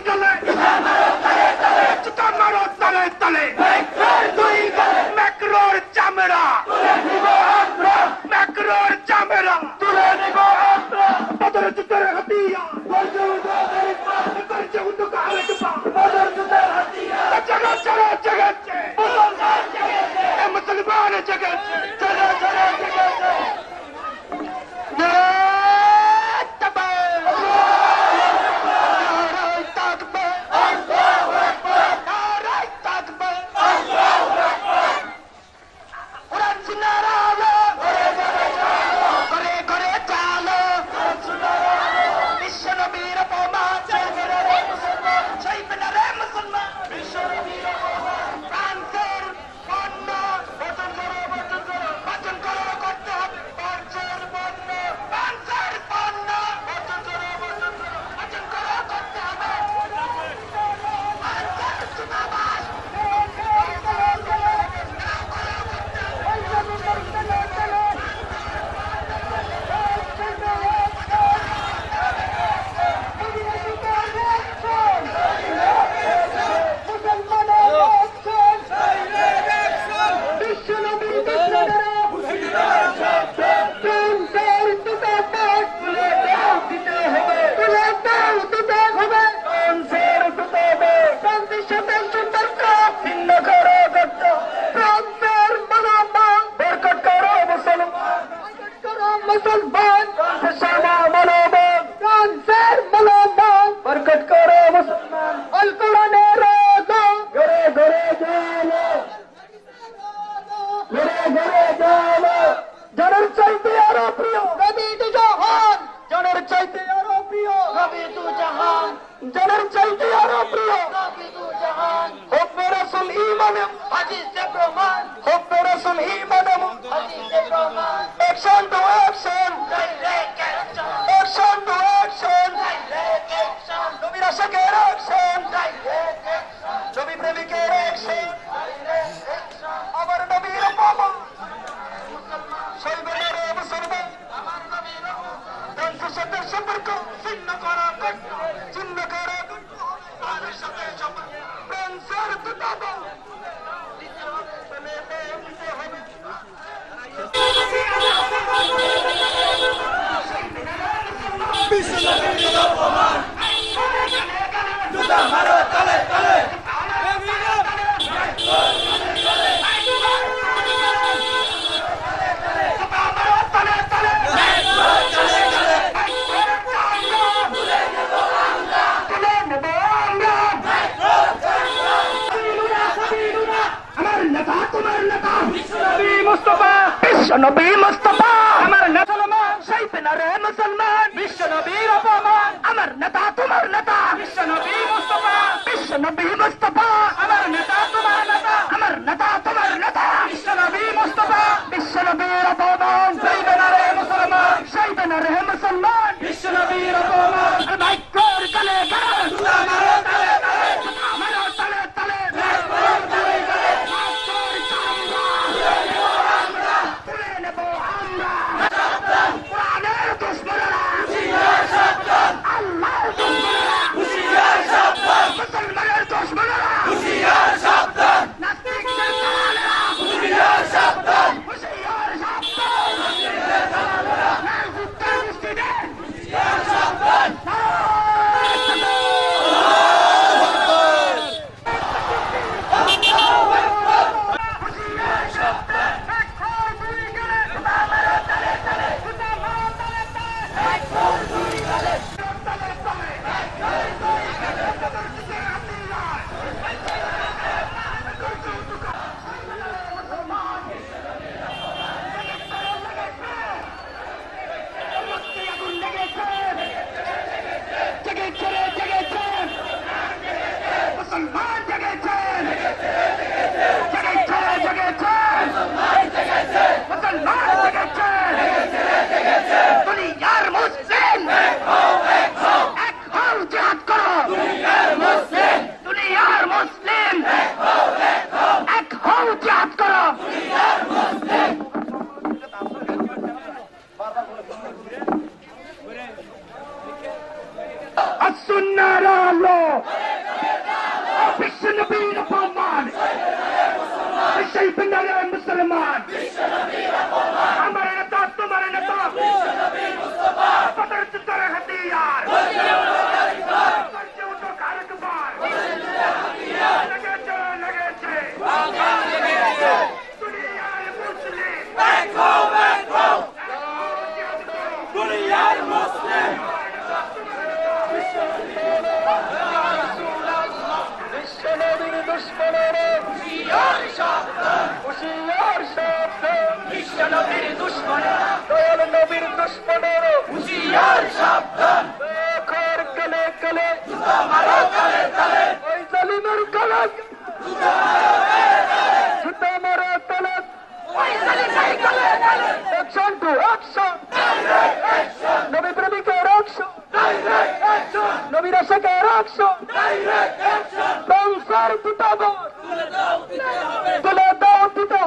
গলে জুতা মারো তলে তলে ম্যাক্রোর চামড়া ম্যাক্রোর চামড়া তুলে নিব বদর জুতার হাতিয়া করছে উন্নু কালে টুপা বদর জুতার হাতিয়া জগৎ চলো জগৎ মুসলমান জগৎ চলো চলো জগৎ নবী মুস্তাফা আমার নেতা সাইফেনা রে মুসলমান বিশ্ব নবীর অপমান আমার নেতা তোমার নেতা বিশ্ব নবী মুস্তাফা বিশ্ব নবী মুস্তাফা আমার নেতা তোমার নেতা আমার নেতা তোমার নেতা বিশ্ব নবী মুস্তাফা বিশ্ব নবীর অপমান সাইফেনা রে মুসলমান সাইফেনা রে মুসলমান বিশ্ব নবীর অপমান মাইক্রোর গলে গলে তুলা মারো তলে তলে মারো তলে তলে মারো তলে তলে মাইক্রোর চামড়া তুলে নেব আমরা কোরআনের দুশমনেরা হুশিয়ার সাবধান আল্লাহর দুশমনেরা হুশিয়ার সাবধান মুসলমানের দুশমনেরা হুশিয়ার সাবধান নাস্তিকদের দালালেরা হুশিয়ার সাবধান হুশিয়ার সাবধান নাস্তিকদের দালালেরা নাস্তিকদের মুস্তিদের হুশিয়ার সাবধান السنة لا الله জুতা মারা তলে অ্যাকশন টু অ্যাকশন নবী প্রেমিকের অ্যাকশন নবী রসকের অ্যাকশন ফ্রান্সের দূতাবাস তুলে দাও দিতে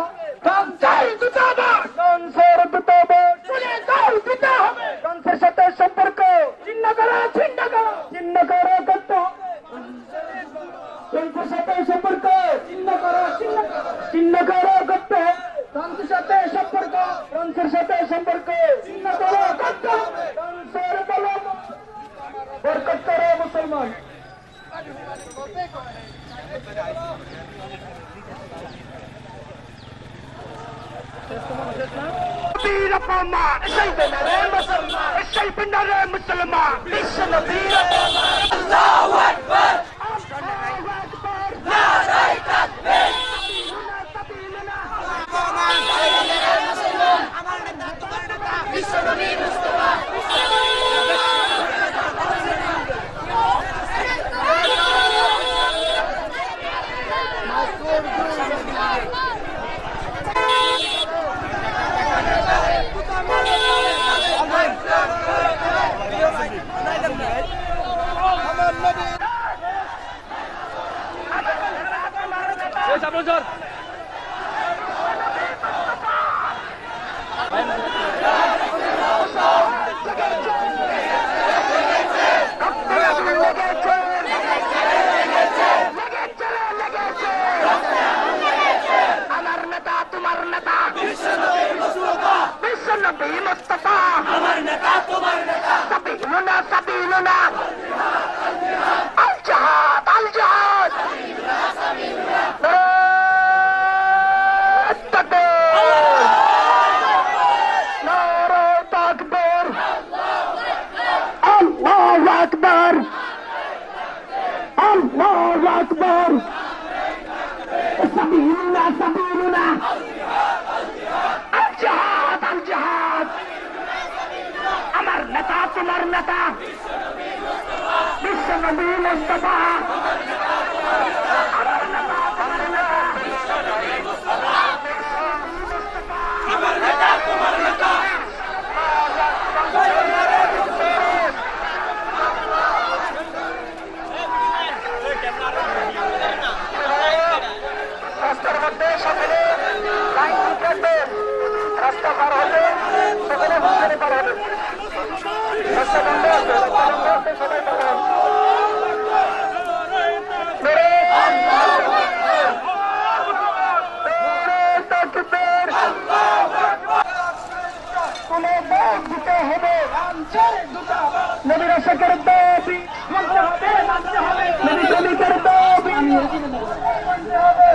ফ্রান্সের দূতাবাস ফ্রান্সের দূতাবাস তুলে দাও দিতে হবে ফ্রান্সের সাথে সম্পর্ক ছিন্ন করো করতে হবে ফ্রান্সের সাথে সম্পর্ক ছিন্ন করো করতে ফ্রান্সের সাথে সম্পর্ক ছিন্ন করো করতে ফ্রান্সের বলো বরকত করো মুসলমান نبي رقما سيدنا المسلمان سيدنا المسلمان بس نبي رقما الله اكبر الله اكبر نعرة تكبير سبيلنا سيدنا المسلمان امرنا تمرنا بس نبي مصطفى नबी मुस्तफा अमर नेता तुम्हार नेता सबीलुना अल जहाद नारे तकबीर अल्लाहु अकबर सबीलुना अल जहाद अमर नेता तुम्हार नेता विश्व नबी मुस्तफा अमर नेता तुम्हार नेता अमर नेता तुम्हार नेता রাস্তার মধ্যে সকলে লাইন কাটবে রাস্তা পার হলে সকলে হুঁশিয়ারি পার হবে রাস্তা বন্ধ আছে সবাই পার হবে কোন ভোট দিতে হবে নবী রসকের দাবি মানতে হবে নবী প্রেমিকের দাবি মানতে হবে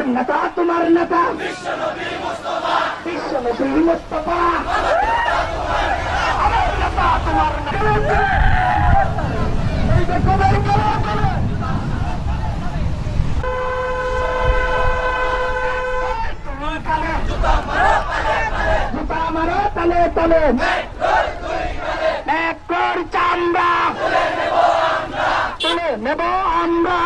আমার নেতা তোমার নেতা বিশ্বনবী মুস্তাফা আমার নেতা তোমার নেতা এই দেখো বের করো জুতা মারো তালে তালে এক কর চামড়া তুলে নেব আমরা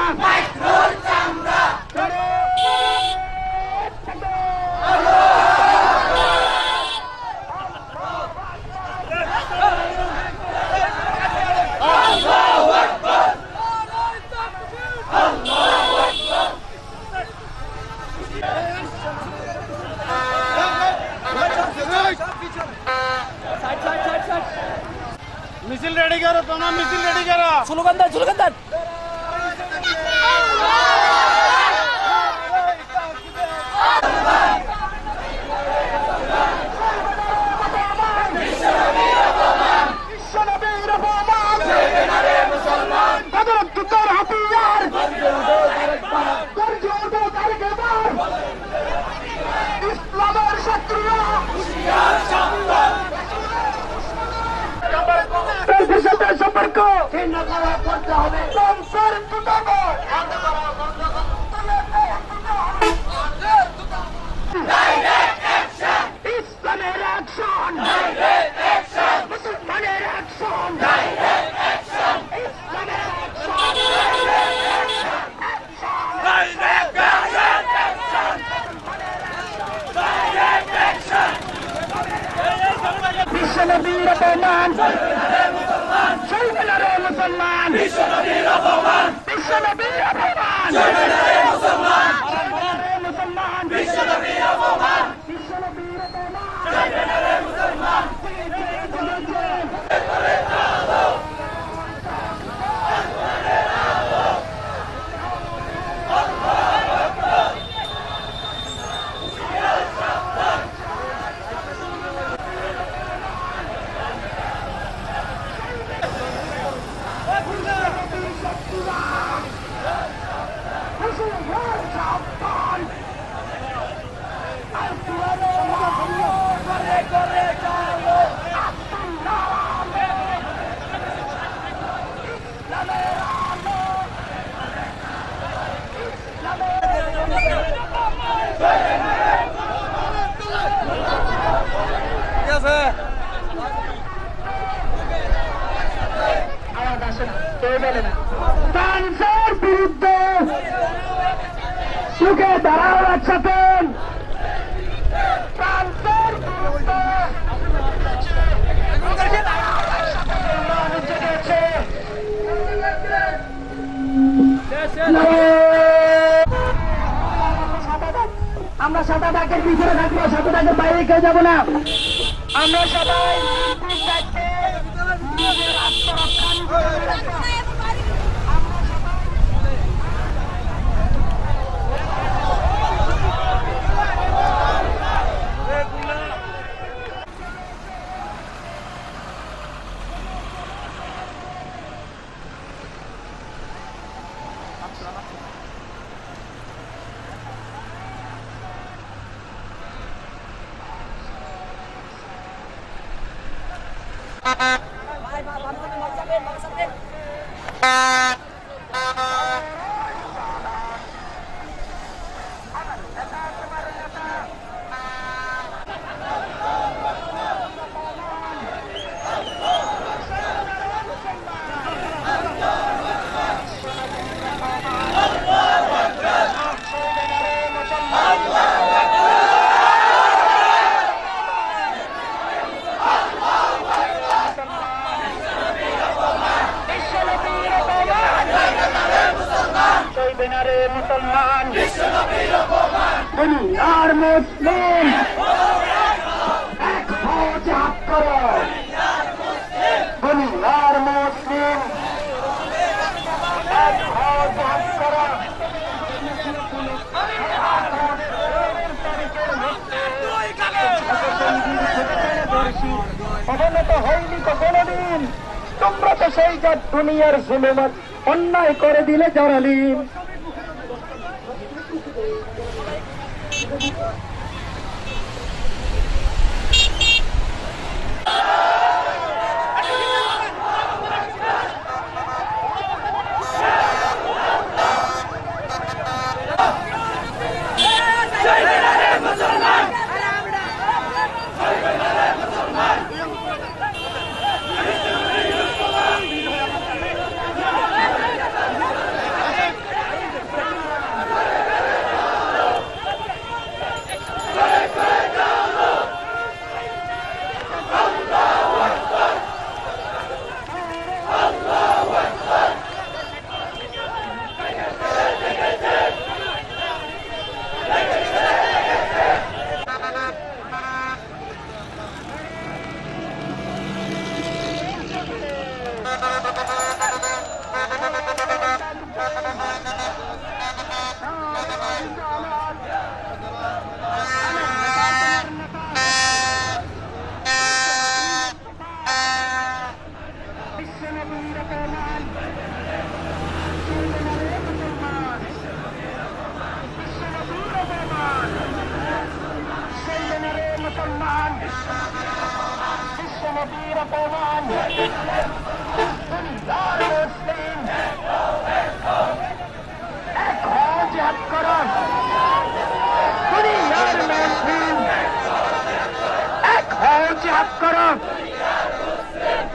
मिसिल रेडी करो तो ना मिसिल रेडी करो स्लोगन देन ইসলামের শত্রুরা সাথে সম্পর্ক ছিন্ন করা করতে হবে সংসার টুটাবো ইসলামের অ্যাকশন মুসলমানের অ্যাকশন ইসলামের অ্যাকশন বিশ্বনবীর অপমান চলবে না রে মুসলমান বিশ্বনবীর অপমান বিশ্বনবীর অপমান চলবে না রে মুসলমান বিশ্বনবীর অপমান বিশ্বনবীর অপমান চলবে না রে মুসলমান ফ্রান্সের বিরুদ্ধে সুখে দাঁড়াও একসাথে ফ্রান্সের বিরুদ্ধে আমরা শতভাগের পিছনে থাকবো শতভাগের বাইরে কেউ যাবো না আমরা সবাই মুসলমান দুনিয়ার মুসলিম এক ফৌজ হাত করো দুনিয়ার মুসলিম এক ফৌজ হাত করো অবনত হয়নি তো কোনদিন তোমরা তো সেই যা দুনিয়ার জুলুমত অন্যায় করে দিলে জড়ালি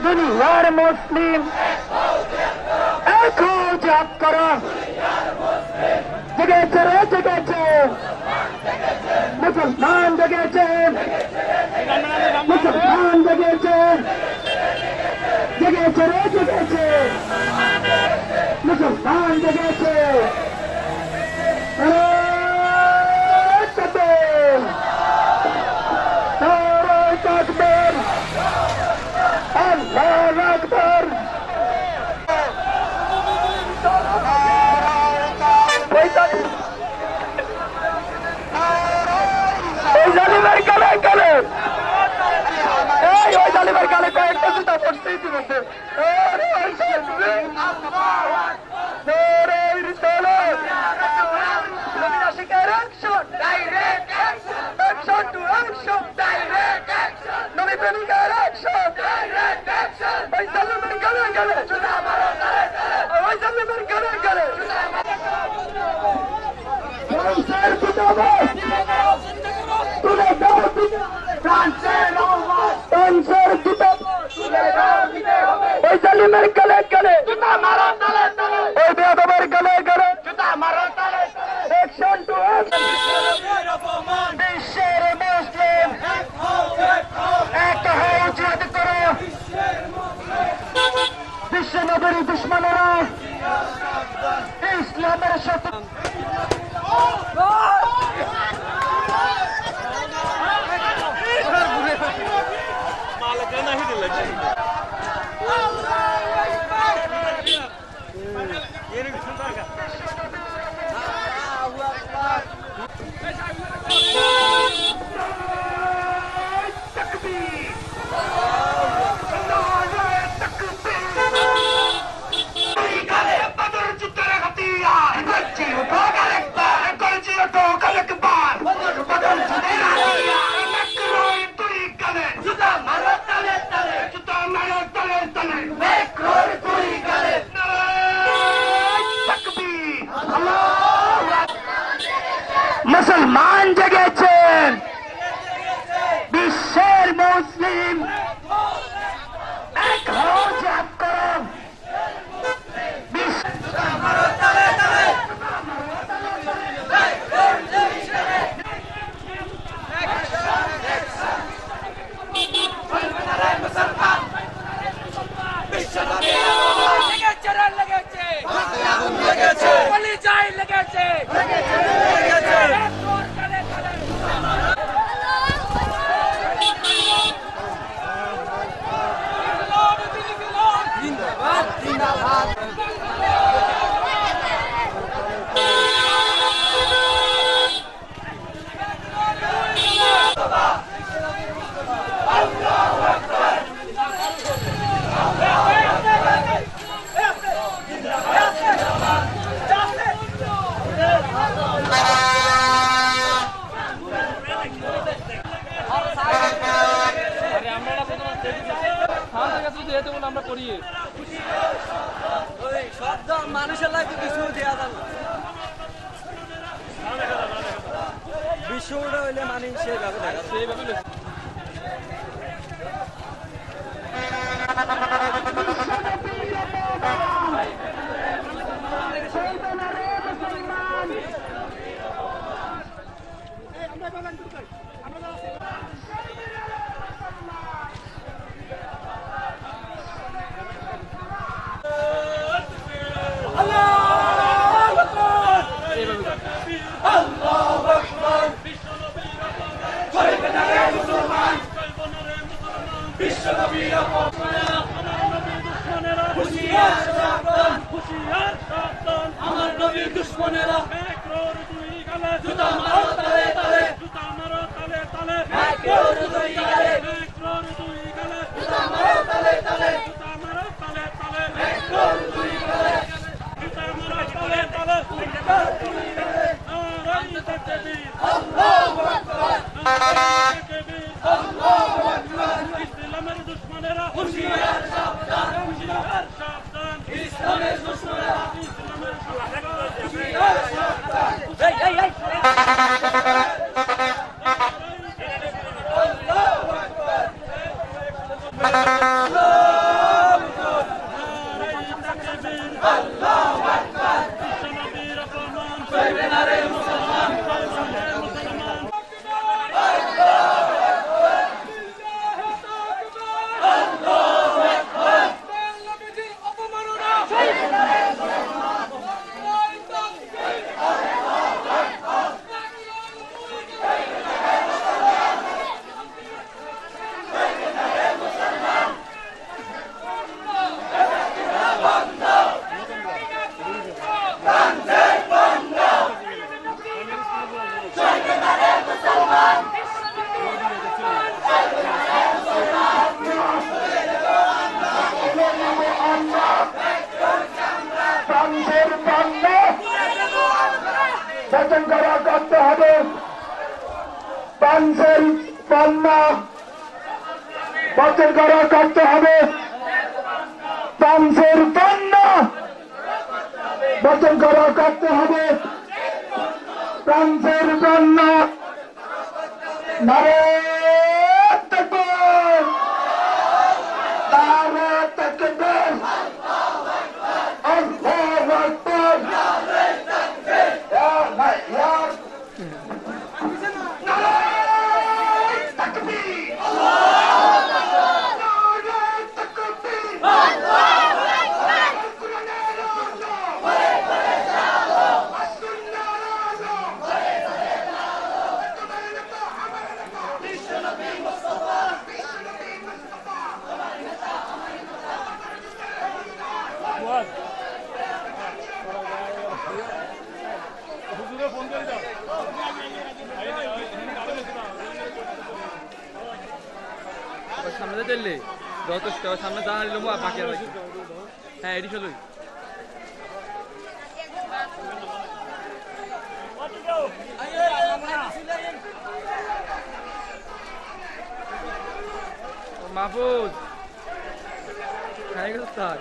दुनियार मुस्लिम एक हो जाप करो जगेचे रे जगेचे मुसलमान जगेचे मुसलमान जगेचे जगेचे रे जगेचे मुसलमान जगेचे বিশ্বনবীর দুশ্মনেরা ইসলামের সাথে মুসলমান জেগেছেন বিশ্বের মুসলিম এক হও জাপ করো আমরা করি শব্দ মানুষের লাগে কিছু দেওয়া যাবে বিশ্বটা হইলে মানুষ সেইভাবে দেখা সেইভাবে ইসলামের দুশ্মনেরা হুঁশিয়ার বচন করা করতে হবে। পাঞ্চের পণ্য বচন করা করতে হবে। পাঞ্চের পণ্য বচন করা করতে হবে। পাঞ্চের পণ্য নারে তাকবীর, নারে তাকবীর, আল্লাহু আকবার। সামনে চললে যথেষ্ট সামনে জানালিল বাকি আছে। হ্যাঁ এটি চলুই মাহফুজ খাই গেল থাক।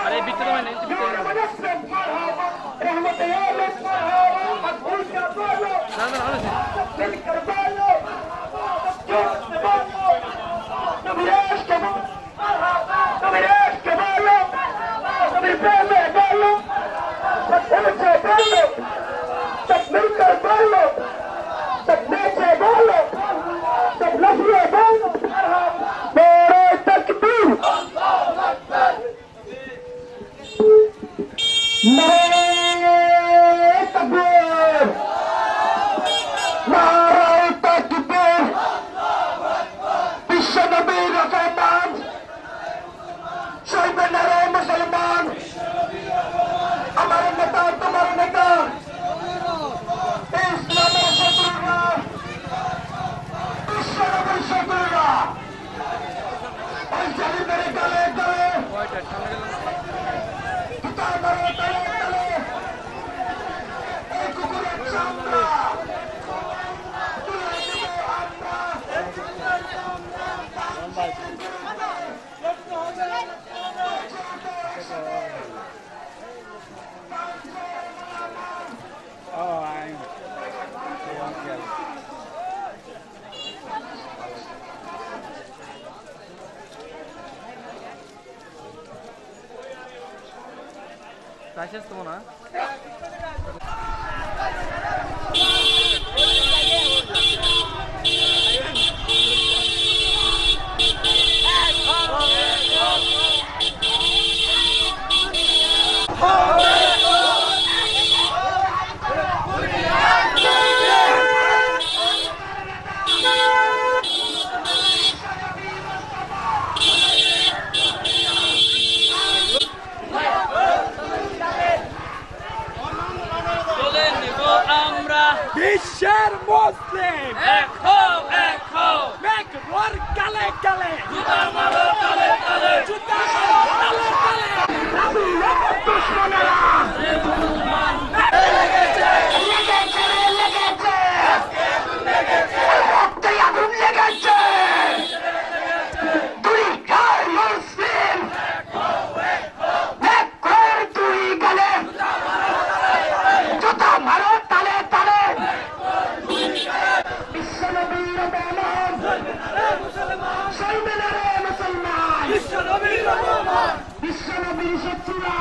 अरे बीच में नहीं बीच में ना ना Gracias, ¿cómo no? মুসলিম এক হও ব্যাকওয়ার কালে কালে জুতা মারো তালে তালে জুতা মারো তালে তালে রাসূলের দুশমনেরা লেগেছে রক্তে আগুন লেগেছে দুই গাল মুসলিম ব্যাকওয়ার দুই গালে জুতা মারো তালে তালে বিশ্বনবীর অপমান সইবে না রে মুসলমান বিশ্বনবীর অপমান বিশ্বনবীর শত্রুরা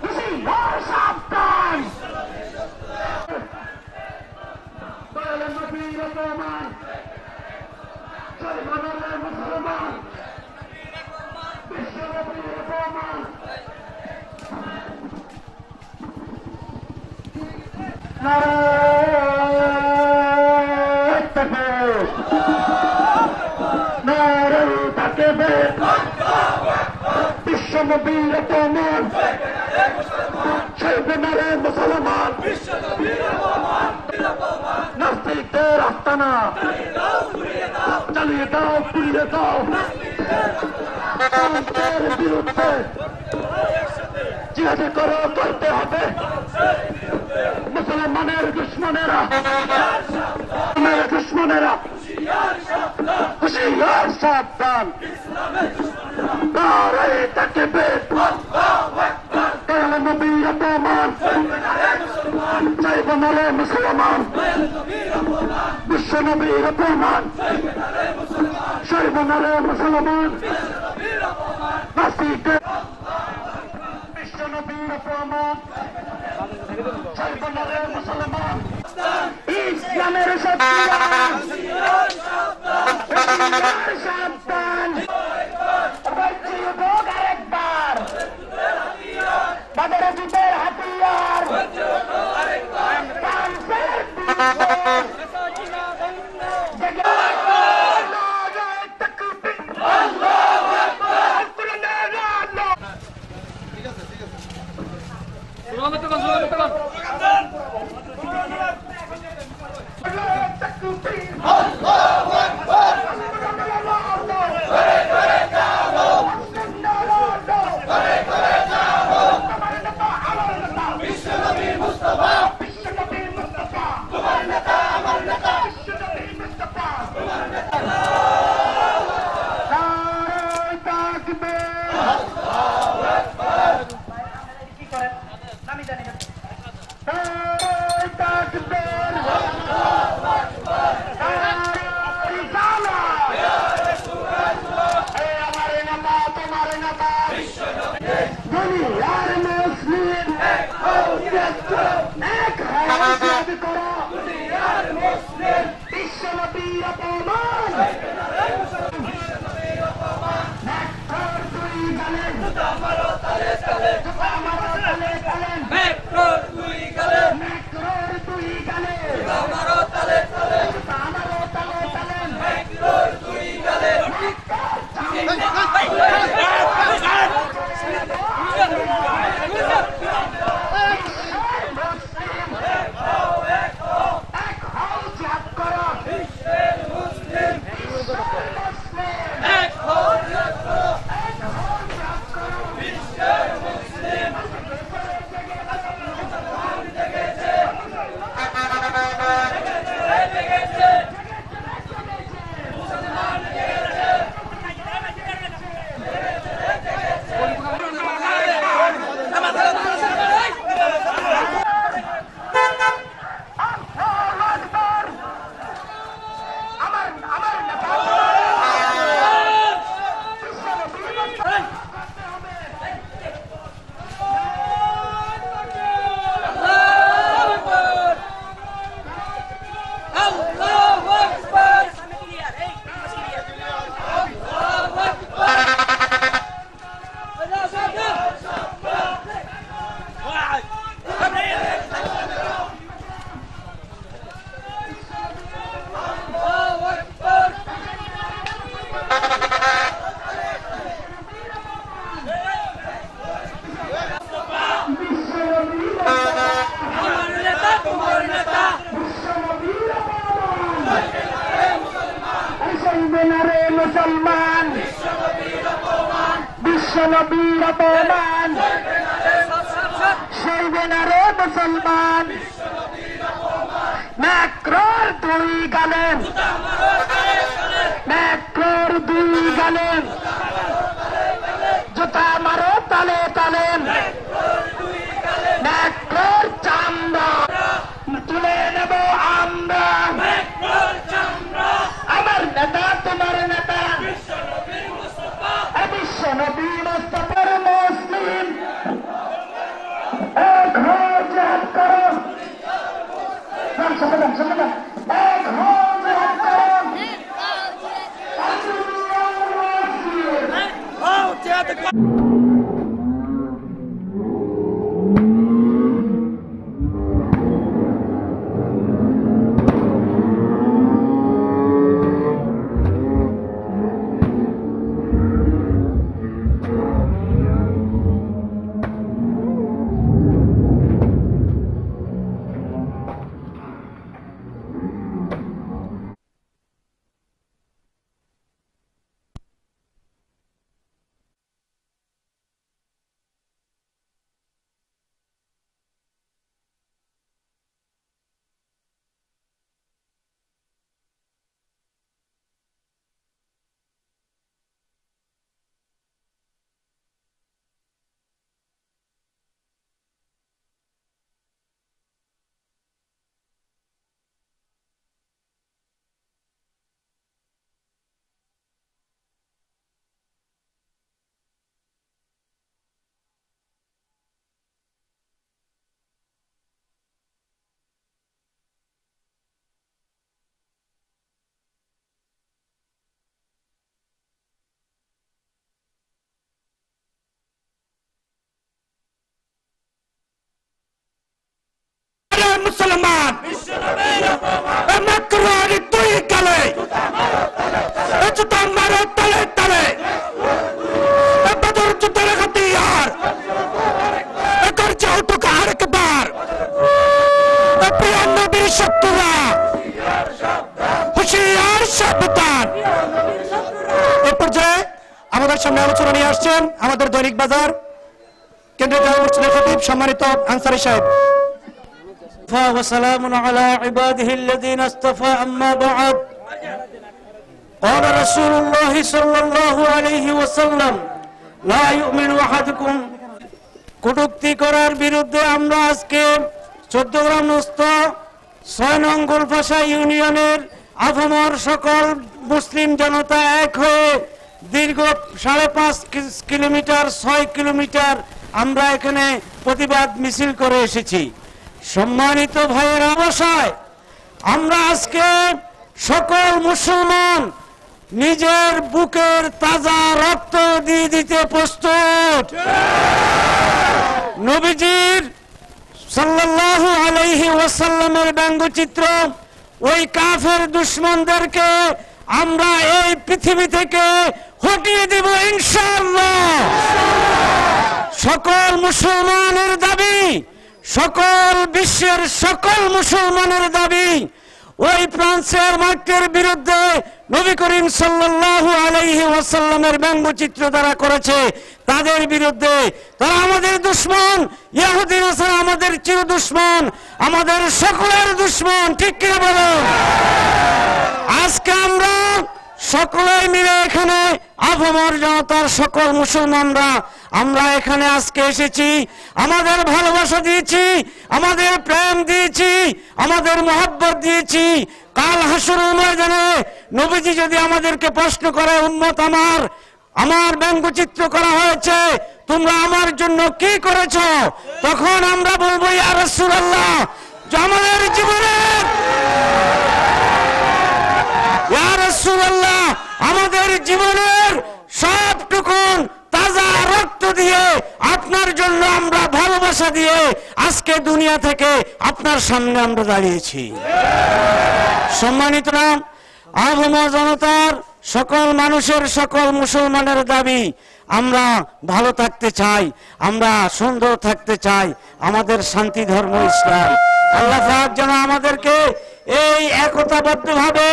হুঁশিয়ার সাবধান দয়াল নবীর অপমান সইবে না রে মুসলমান বিশ্বনবীর অপমান বিশ্বনবীর অপমান সইবে না রে মুসলমান নাস্তিকদের আস্তানা চালিয়ে দাও পুড়িয়ে দাও তাদের বিরুদ্ধে জিহাদ করো করতে হবে মুসলমানের দুশ্মনেরা দুশ্মনেরা হুঁশিয়ার সাবধান নারে তাকবীর দয়াল নবীর অপমান চাইব না রে মুসলমান বিশ্ব নবীর অপমান চাইব না রে মুসলমান নাস্তিকদের বিশ্ব নবীর অপমান চাইব না রে মুসলমান ইসলামের শত্রুরা সাবধান আরেকবার বাজারে যুদ্ধের হাতিয়ার বিশ্বনবীর অপমান জুতা মারো তালে তালে জুতা মারো তালে তালে মেট্রোর দুই গালে মেট্রোর দুই গালে জুতা মারো তালে তালে জুতা মারো তালে তালে মেট্রোর দুই গালে বিশ্বনবীর অপমান সইবে না রে মুসলমান ম্যাক্রোর দুই গালে ম্যাক্রোর দুই গালে জুতা মারো তালে তালে ম্যাক্রোর চামড়া তুলে নেব আমরা আমার নেতা তোমার নেতা বিশ্বনবী মুস্তাফার মুসলিম এক হয়ে জিহাদ করো এক হয়ে জিহাদ করো মুসলমান ম্যাক্রোর দুই গালে জুতা মারো তালে তালে বদর যুদ্ধের হাতিয়ার করছে উঠুক আরেকবার প্রিয় নবীর শত্রুরা হুঁশিয়ার সাবধান। এ পর্যায়ে আমাদের সামনে আলোচনা নিয়ে আসছেন আমাদের দৈনিক বাজার কেন্দ্রীয় জামে মসজিদের খতিব সম্মানিত আনসারী সাহেব। وسلام على عباده الذين اصطفى أما بعد قال رسول الله صلى الله عليه وسلم لا يؤمن أحدكم কটূক্তি করার বিরুদ্ধে আমরা আজকে 14 গ্রাম নুস্ত 6 নং গোলফাসা ইউনিয়নের আফমর সকল মুসলিম জনতা এক হয়ে দীর্ঘ 5.5 কিলোমিটার 6 কিলোমিটার আমরা এখানে প্রতিবাদ মিছিল করে এসেছি। সম্মানিত ভাইয়ের আবাসায় আমরা আজকে সকল মুসলমান নিজের বুকের তাজা রক্ত দিয়ে দিতে প্রস্তুত। নবীজির সাল্লাল্লাহু আলাইহি ওয়াসাল্লামের ব্যঙ্গচিত্র ওই কাফের দুশমনদেরকে আমরা এই পৃথিবী থেকে হটিয়ে দেব ইনশাআল্লাহ। সকল মুসলমানের দাবি, সকল বিশ্বের সকল মুসলমানের দাবি ওই ফ্রান্সের মার্কের বিরুদ্ধে নবী করিম সাল্লাল্লাহু আলাইহি ওয়াসাল্লামের ব্যঙ্গচিত্র তারা করেছে, তাদের বিরুদ্ধে। তারা আমাদের দুশমন, ইহুদি নাসারা আমাদের চির দুশমন, আমাদের সকলের দুশমন, ঠিক কিনা বলুন? আজকে আমরা সকলে মিলে এখানে আফমর জনতার সকল মুসলমানরা আমরা এখানে আজকে এসেছি, আমাদের ভালোবাসা দিয়েছি, আমাদের প্রেম দিয়েছি, আমাদের মহব্বত দিয়েছি। কাল হাসরের ময়দানে নবীজি যদি আমাদেরকে প্রশ্ন করে, উম্মত আমার ব্যঙ্গচিত্র করা হয়েছে, তোমরা আমার জন্য কি করেছো? তখন আমরা বলবো, ইয়া রাসূলুল্লাহ, আমাদের জীবনের ইয়া রাসূলুল্লাহ আমাদের জীবনের সবটুকু তাজা রক্ত দিয়ে আপনার জন্য আমরা ভালোবাসা দিয়ে আজকে দুনিয়া থেকে আপনার সামনে আমরা দাঁড়িয়েছি। সম্মানিতরা, আফমর জনতার সকল মানুষের, সকল মুসলমানের দাবি, আমরা ভালো থাকতে চাই, আমরা সুন্দর থাকতে চাই, আমাদের শান্তি ধর্ম ইসলাম। আল্লাহ পাক যেন আমাদেরকে এই একতাবদ্ধভাবে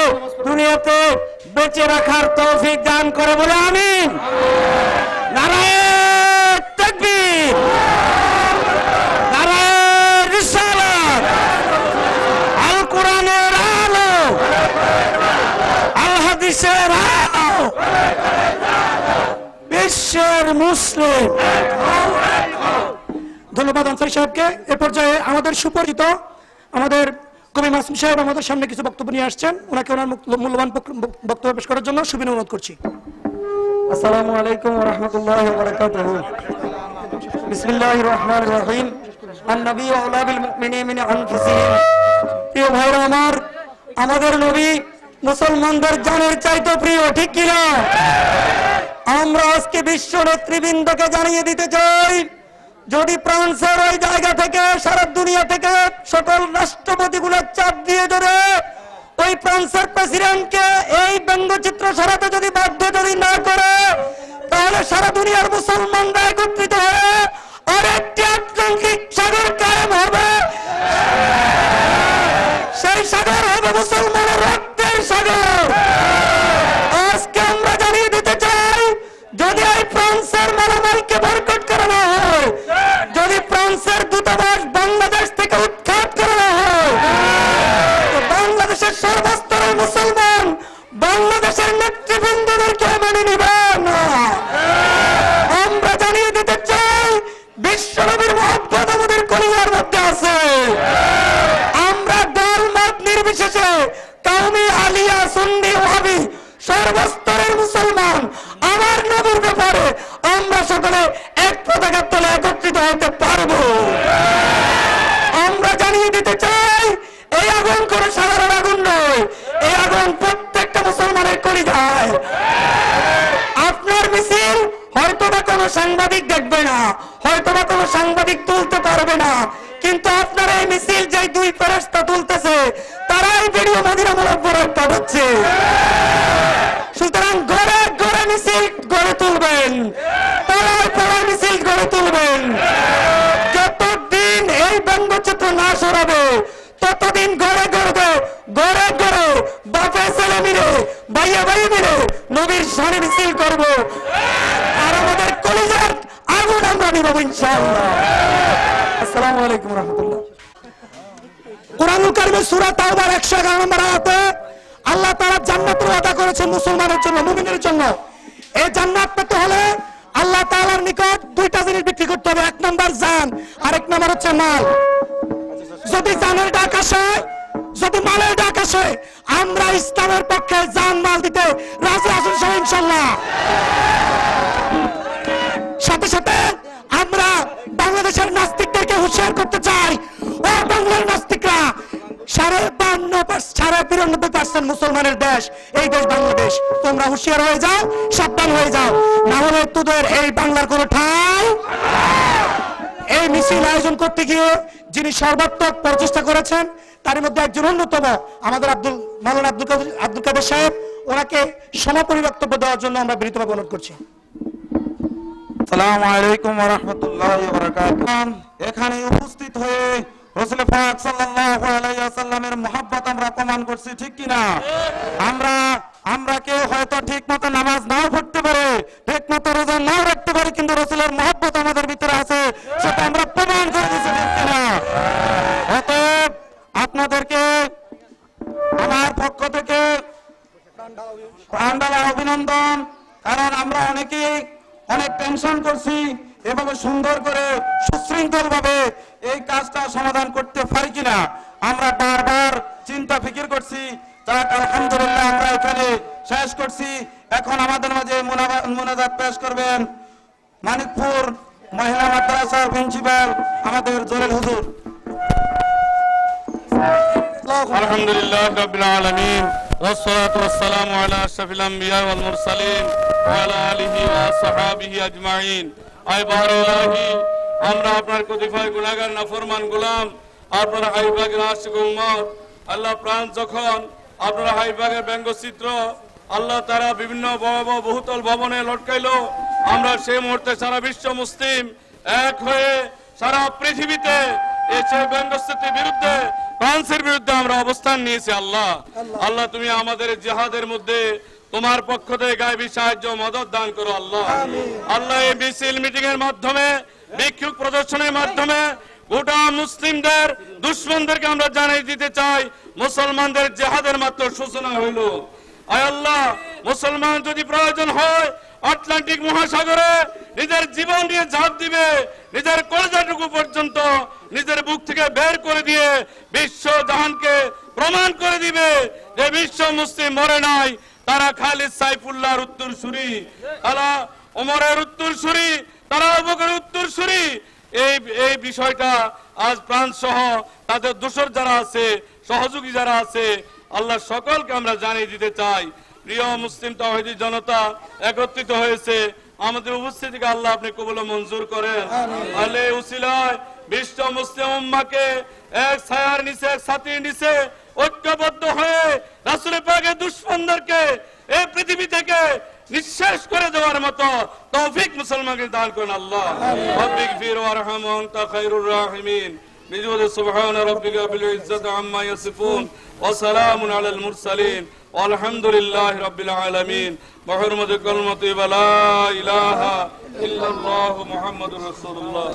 দুনিয়াতে বেঁচে রাখার তৌফিক দান করে বলে আমিন। নারায়ে তাকবীর, নারায়ে রিসালাত, আল কোরআনের আলো, আল হাদিসের আলো, বিশ্বের মুসলিম। ধন্যবাদ আনসারী সাহেবকে। এ পর্যায়ে আমাদের সুপরিচিত আমাদের কবি মাসুম সাহেব আমাদের সামনে কিছু বক্তব্য নিয়ে আসছেন। ওনাকে ওনার মূল্যবান বক্তব্য পেশ করার জন্য সুবিনয় অনুরোধ করছি। আসসালামু আলাইকুম ওয়া রাহমাতুল্লাহি ওয়া বারাকাতুহু। বিসমিল্লাহির রহমানির রহিম। আন-নবী আওলা বিল মুমিনিনা মিন আনফুসিহিম। প্রিয় ভাইরা আমার, আমাদের নবী মুসলমানদের জানের চাইতে প্রিয়, ঠিক কি না? আমরা আজকে বিশ্ব নেতৃবৃন্দকে জানিয়ে দিতে চাই, যদি ফ্রান্সের ওই জায়গা থেকে সারা দুনিয়া থেকে সকল রাষ্ট্রপতিগুলো চাপ দিয়ে ধরে ওই ফ্রান্সের প্রেসিডেন্টকে এই ব্যঙ্গচিত্র সরাতে যদি বাধ্য যদি না করে, তাহলে সারা দুনিয়ার মুসলমানরা একত্রিত হয়ে আরেকটি আটলান্টিক সাগর কায়েম হবে। সেই সাগর হবে মুসলমানের রক্তের সাগর। আজকে আমরা জানিয়ে দিতে চাই, যদি এই ফ্রান্সের মালামালকে বয়কট করানো হয়, যদি ফ্রান্সের দূতাবাস বাংলাদেশ থেকে উৎখাত করানো হয়, তো বাংলাদেশের সর্বস্তরের মুসলমান বাংলাদেশের নেতৃবৃন্দদেরকে মেনে নিবে না। আমরা জানিয়ে দিতে চাই, বিশ্বনবীর মহব্বত আমাদের কলিজার মধ্যে আছে। আমরা দল মত নির্বিশেষে কওমি, আলিয়া, সুন্নি, ওয়াহাবি সর্বস্তরের মুসলমান আমার নবীর ব্যাপারে আমরা সকলে এক পতাকার তলে একত্রিত হতে পারবো। আমরা জানিয়ে দিতে চাই, এই আগুন কোনো সাধারণ আগুন নয়, এই আগুন প্রত্যেকটা মুসলমানের কলিজায়। আপনার মিছিল হয়তোবা কোনো সাংবাদিক দেখবে না, হয়তোবা কোনো সাংবাদিক তুলতে পারবে না, কিন্তু আপনার এই মিছিল যে দুই ফেরেশতা তুলতেছে, তারাই ভিডিও মদিনা মুনাওয়ারায় পাঠাচ্ছে। সুতরাং ঘরে ঘরে মিছিল গড়ে তুলবেন, পাড়ায় পাড়ায় মিছিল গড়ে তুলবেন। যতদিন এই ব্যঙ্গচিত্র না সরাবে, ততদিন ঘরে ঘরে ঘরে ঘরে বাপে ছেলে মিলে, ভাইয়া ভাই মিলে নবীর শানে মিছিল করবো, আর আমাদের কলিজার আগুন আমরা নিব ইনশাআল্লাহ। আসসালামু আলাইকুম ওয়া রাহমাতুল্লাহ। কুরআনুল কারীমের সূরা তাওবার 111 নম্বর আয়াতে আল্লাহ তাআলা জান্নাতের ওয়াদা করেছেন মুসলমানের জন্য, মুমিনের জন্য। এই জান্নাত পেতে হলে আল্লাহ তাআলার নিকট দুইটা জিনিস বিক্রি করতে হবে, এক নাম্বার জান, আর এক নাম্বার হচ্ছে মাল। যদি জানের ডাক আসে, যদি মালের ডাক আসে, আমরা ইসলামের পক্ষে জান মাল দিতে রাজি আছি ইনশাআল্লাহ। সাথে সাথে আমরা বাংলাদেশের নাস্তিকদেরকে হুঁশিয়ার করতে চাই, ও বাংলার নাস্তিকরা, 93% মুসলমানের দেশ এই দেশ বাংলাদেশ। তোমরা হুঁশিয়ার হয়ে যাও, সাবধান হয়ে যাও, না হলে তোদের এই বাংলার কোনো ঠাঁই। এই মিছিল আয়োজন করতে গিয়ে যিনি সর্বাত্মক প্রচেষ্টা করেছেন, তার মধ্যে একজন অন্যতম আমাদের মাওলানা আব্দুল কাদের সাহেব, ওনাকে সমাপনী বক্তব্য দেওয়ার জন্য আমরা বিনীতভাবে অনুরোধ করছি। আসসালামু আলাইকুম ওয়া রাহমাতুল্লাহি ওয়া বারাকাতুহু। এখানে উপস্থিত হয়ে রাসূল পাক সাল্লাল্লাহু আলাইহি ওয়াসাল্লামের মহব্বত আমরা প্রমাণ করছি, ঠিক কি না? আমরা কেউ হয়তো ঠিকমতো নামাজ নাও পড়তে পারে, ঠিকমতো রোজা নাও রাখতে পারি, কিন্তু রাসূলের মহব্বত আমাদের ভিতরে আছে, সেটা আমরা প্রমাণ করে দিয়েছি, ঠিক কি না? অতএব আপনাদেরকে আমার পক্ষ থেকে প্রাণঢালা অভিনন্দন। কারণ আমরা অনেক টেনশন করছি, এভাবে সুন্দর করে সুশৃঙ্খল ভাবে এই কাজটা সমাধান করতে পারি কিনা আমরা বারবার চিন্তা ফিকির করছি। যাক আলহামদুলিল্লাহ আমরা এখানে শেষ করছি। এখন আমাদের মাঝে মুনাজাত পেশ করবেন মানিকপুর মহিলা মাদ্রাসার প্রিন্সিপাল আমাদের জলিল হুজুর। আলহামদুলিল্লাহ রাব্বিল আলামিন, ওয়াসসালাতু ওয়াসসালামু আলা আশরাফিল আমবিয়া ওয়াল মুরসালিন ওয়া আলা আলিহি ওয়া সাহবিহি আজমাইন। আয় বারাকাহি, আমরা আপনার কতিপয় গুনাহগার নাফরমান গোলাম, আপনার হাবিবের আশিক উম্মত। আল্লাহ প্রাণ যখন আপনার হাবিবের ব্যঙ্গচিত্র আল্লাহ তারা বিভিন্ন বহুতল ভবনে লটকাইলো, আমরা সেই মুহূর্তে সারা বিশ্ব মুসলিম এক হয়ে সারা পৃথিবীতে এই ব্যঙ্গচিত্রের বিরুদ্ধে, ফ্রান্সের বিরুদ্ধে আমরা অবস্থান নিয়েছি। আল্লাহ তুমি আমাদের জিহাদের মধ্যে তোমার পক্ষ থেকে গায়বী সাহায্য মদত দান করো আল্লাহ। আল্লাহ এই মিছিল মিটিং এর মাধ্যমে, বিক্ষোভ প্রদর্শনের মাধ্যমে গোটা মুসলিমদের দুশ্মনদেরকে আমরা জানিয়ে দিতে চাই মুসলমানদের জিহাদের মাত্র সূচনা হইল। আয় আল্লাহ, মুসলমান যদি প্রয়োজন হয় আটলান্টিক মহাসাগরে নিজের জীবন দিয়ে ঝাঁপ দিবে, নিজের কলেজাটুকু পর্যন্ত নিজের বুক থেকে বের করে দিয়ে বিশ্ব জাহানকে প্রমাণ করে দিবে যে বিশ্ব মুসলিম মরে নাই। তারা খালিদ সাইফুল্লাহর উত্তরসূরি, তারা ওমরের উত্তরসূরি, তারা আবু বকরের উত্তরসূরি। এই বিষয়টা আজ প্রাণ সহ তাদের দোসর যারা আছে, সহযোগী যারা আছে, আল্লাহ সকলকে আমরা জানিয়ে দিতে চাই। প্রিয় মুসলিম তাওহীদি জনতা একত্রিত হয়েছে, আমাদের উপস্থিতিকে আল্লাহ আপনি কবুল ও মঞ্জুর করেন। আল্লাহ উসিলায় বিশ্ব মুসলিম উম্মাহকে এক ছায়ার নিচে, এক ছাতির নিচে ঐক্যবদ্ধ হয়ে রাসূল পাকের দুশমনদেরকে এই পৃথিবী থেকে নিঃশেষ করে দেওয়ার মতো তৌফিক মুসলমানকে দান করেন আল্লাহ। রব্বিগফির ওয়ারহাম ওয়া আনতা খায়রুর রাহিমিন। বিজুদ সুবহান রাব্বিকা বিল ইজ্জাতি আম্মা ইয়াসিফুন ওয়া সালামুন আলাল মুরসালিন ওয়ালহামদুলিল্লাহি রাব্বিল আলামিন। বিহুরমাতি কালিমাতি লা ইলাহা ইল্লাল্লাহু মুহাম্মাদুর রাসূলুল্লাহ।